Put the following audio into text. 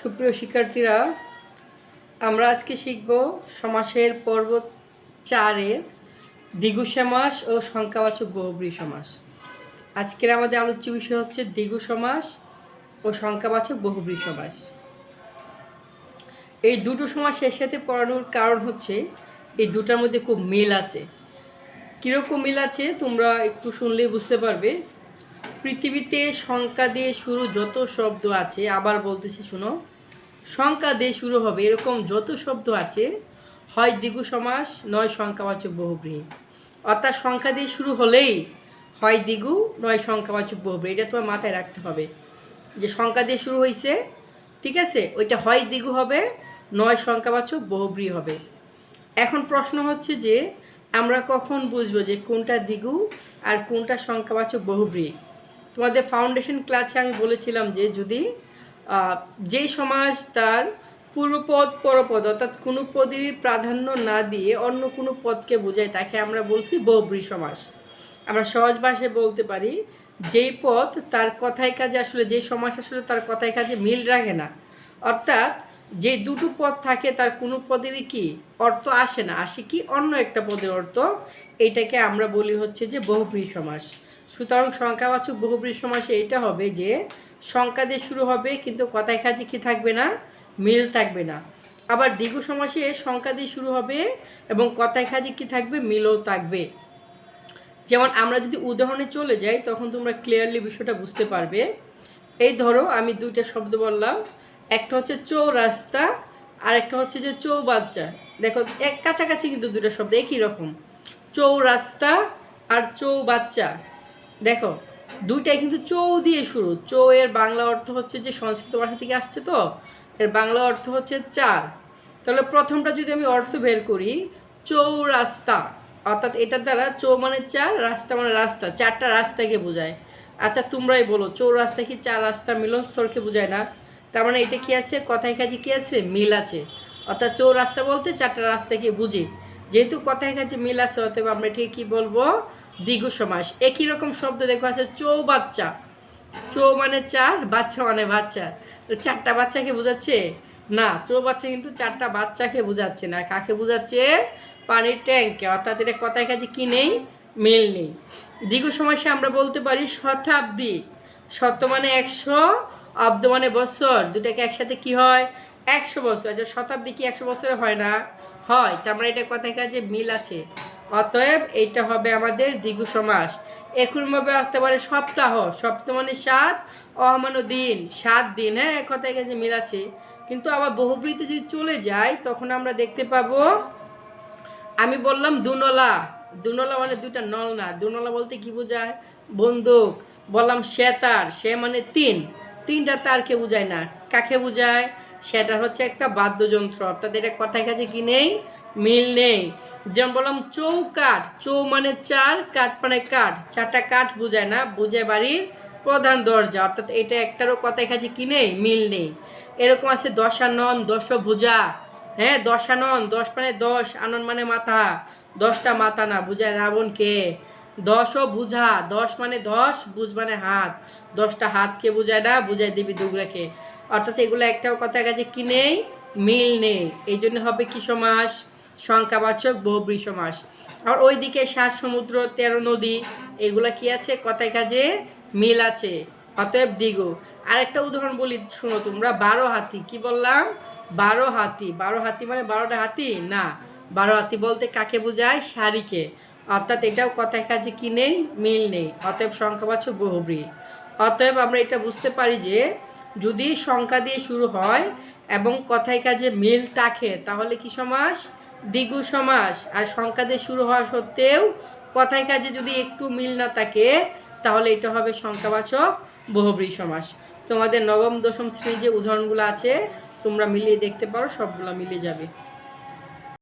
সুপ্রিয় শিক্ষার্থীরা, আমরা আজকে শিখব সমাসের পর্ব 4-এর দ্বিগু সমাস ও সংখ্যাবাচক বহুব্রীহি সমাস। আজকের আমাদের আলোচ্য বিষয় হচ্ছে দ্বিগু সমাস ও সংখ্যাবাচক বহুব্রীহি সমাস। এই দুটো সমাস এর সাথে পড়ানোর কারণ হচ্ছে এই দুটার মধ্যে খুব মিল আছে। কীরকম মিল আছে তোমরা একটু শুনলেই বুঝতে পারবে। পৃথিবীতে সংখ্যা দিয়ে শুরু যত শব্দ আছে, আবার বলতেছি শোনো, সংখ্যা দিয়ে শুরু হবে এরকম যত শব্দ আছে, হয় দ্বিগু সমাস নয় সংখ্যাবাচক বহুব্রীহি। অর্থাৎ সংখ্যা দিয়ে শুরু হলেই হয় দ্বিগু নয় সংখ্যাবাচক বহুব্রীহি। এটা তোমার মাথায় রাখতে হবে যে সংখ্যা দিয়ে শুরু হয়েছে, ঠিক আছে, ওইটা হয় দ্বিগু হবে নয় সংখ্যাবাচক বহুব্রীহি হবে। এখন প্রশ্ন হচ্ছে যে আমরা কখন বুঝবো যে কোনটা দ্বিগু আর কোনটা সংখ্যাবাচক বহুব্রীহি? তোমাদের ফাউন্ডেশন ক্লাসে আমি বলেছিলাম যে যদি যেই সমাস তার পূর্বপদ পরপদ অর্থাৎ কোনো পদের প্রাধান্য না দিয়ে অন্য কোনো পদকে বোঝায় তাকে আমরা বলছি বহুব্রীহি সমাস। আমরা সহজ ভাষায় বলতে পারি যেই পদ তার কথায় কাজে আসলে যে সমাস আসলে তার কথায় কাজে মিল রাখে না, অর্থাৎ যে দুটো পদ থাকে তার কোনো পদেরই কি অর্থ আসে না, আসে কি অন্য একটা পদের অর্থ, এইটাকে আমরা বলি হচ্ছে যে বহুব্রীহি সমাস। সুতরাং সংখ্যাবাচক বহুব্রীহি সমাসে এটা হবে যে সংখ্যা দিয়ে শুরু হবে কিন্তু কথায় কাজে কি থাকবে না, মিল থাকবে না। আবার দ্বিগু সমাসে সংখ্যা দিয়ে শুরু হবে এবং কথায় কাজে কি থাকবে, মিলও থাকবে। যেমন আমরা যদি উদাহরণে চলে যাই তখন তোমরা ক্লিয়ারলি বিষয়টা বুঝতে পারবে। এই ধরো আমি দুইটা শব্দ বললাম, একটা হচ্ছে চৌরাস্তা আর একটা হচ্ছে যে চৌবাচ্চা। দেখো এক কাছাকাছি কিন্তু দুটো শব্দ একই রকম, চৌরাস্তা আর চৌবাচ্চা। দেখো দুইটাই কিন্তু চৌ দিয়ে শুরু। চৌ এর বাংলা অর্থ হচ্ছে যে সংস্কৃত ভাষা থেকে আসছে, তো এর বাংলা অর্থ হচ্ছে চার। তাহলে প্রথমটা যদি আমি অর্থ বের করি, চৌরাস্তা, অর্থাৎ এটার দ্বারা চৌ মানে চার, রাস্তা মানে রাস্তা, চারটা রাস্তাকে বোঝায়। আচ্ছা তোমরাই বলো, চৌরাস্তা কি চার রাস্তা মিলনস্থলকে বোঝায় না? তার মানে এটা কি আছে, কথায় কাজে কি আছে, মিল আছে। অর্থাৎ চৌরাস্তা বলতে চারটা রাস্তাকে বুঝি। যেহেতু কথায় কাজে মিল আছে অতএব আমরা এটাকে কি বলবো, দ্বিগু সমাস। একই রকম শব্দ দেখো আছে চৌবাচ্চা। চৌ মানে চার, বাচ্চা মানে বাচ্চা, তো চারটা বাচ্চাকে বোঝাচ্ছে না। চৌবাচ্চা কিন্তু চারটা বাচ্চাকে বোঝাচ্ছে না, কাকে বোঝাচ্ছে, পানির ট্যাঙ্কে। অর্থাৎ এটা কথায় কাজে কি নেই, মিল নেই। দ্বিগু সমাসে আমরা বলতে পারি শতাব্দী। শত মানে 100, অব্দ মানে বছর, দুটাকে একসাথে কি হয়, 100 বছর। আচ্ছা শতাব্দী কি 100 বছরে হয় না? হয়। তার মানে এটা কথায় কাজে মিল আছে, অতএব এইটা হবে আমাদের দ্বিগু সমাস। এরকমভাবে আসতে পারে সপ্তাহ। সপ্তাহ মানে 7, মানে দিন, 7 দিন। হ্যাঁ, কথায় কাজে মিল আছে। কিন্তু আবার বহুব্রীহিতে যদি চলে যায় তখন আমরা দেখতে পাবো, আমি বললাম দুনলা। দুনলা মানে দুইটা নল না, দুনলা বলতে কি বোঝায়, বন্দুক। বললাম সেতার, সে মানে তিন, তিনটা তারকে বোঝায় না, কাকে বোঝায়, সেটার হচ্ছে একটা বাদ্যযন্ত্র। অর্থাৎ এটা কথায় কাজে কি নেই, মিল নেই। যেমন বললাম চৌকাঠ, চৌ মানে চার, কাঠ মানে কাঠ, চারটা কাঠ বোঝায় না, বোঝায় বাড়ির প্রধান দরজা। অর্থাৎ এটা একটারও কথায় কাজে কি নেই, মিল নেই। এরকম আছে দশানন, দশভুজা। হ্যাঁ, দশানন, 10 মানে 10, আনন মানে মাথা, 10টা মাথা না, বুঝায় রাবণকে। 10 বুঝা, 10 মানে 10, বুঝ মানে হাত, 10টা হাতকে বুঝায় না, বুঝায় দেবী দুর্গাকে। অর্থাৎ এগুলো একটাও কথায় কাজে কি নেই, মিল নেই। এই জন্য হবে কি সমাস, সংখ্যাবাচক বহুব্রীহি সমাস। আর ওইদিকে 7 সমুদ্র 13 নদী, এগুলা কি আছে, কথায় কাজে মিল আছে, অতএব দ্বিগু। আরেকটা উদাহরণ বলি শুনো তোমরা, 12 হাতি। কি বললাম, 12 হাতি। 12 হাতি মানে 12টা হাতি না, 12 হাতি বলতে কাকে বোঝায়, সারিকে। অর্থাৎ এটাও কথায় কাজে কি নেই, মিল নেই, অতএব সংখ্যাবাচক বহুব্রীহি। অতএব আমরা এটা বুঝতে পারি যে যদি সংখ্যা দিয়ে শুরু হয় এবং কথায় কাজে মিল থাকে তাহলে কি সমাস, দ্বিগু সমাস। আর সংখ্যা দিয়ে শুরু হওয়া সত্ত্বেও কথায় কাজে যদি একটু মিল না থাকে তাহলে এটা হবে সংখ্যাবাচক বহুব্রীহি সমাস। তোমাদের নবম দশম শ্রেণী যে উদাহরণগুলো আছে তোমরা মিলিয়ে দেখতে পারো, সবগুলো মিলে যাবে।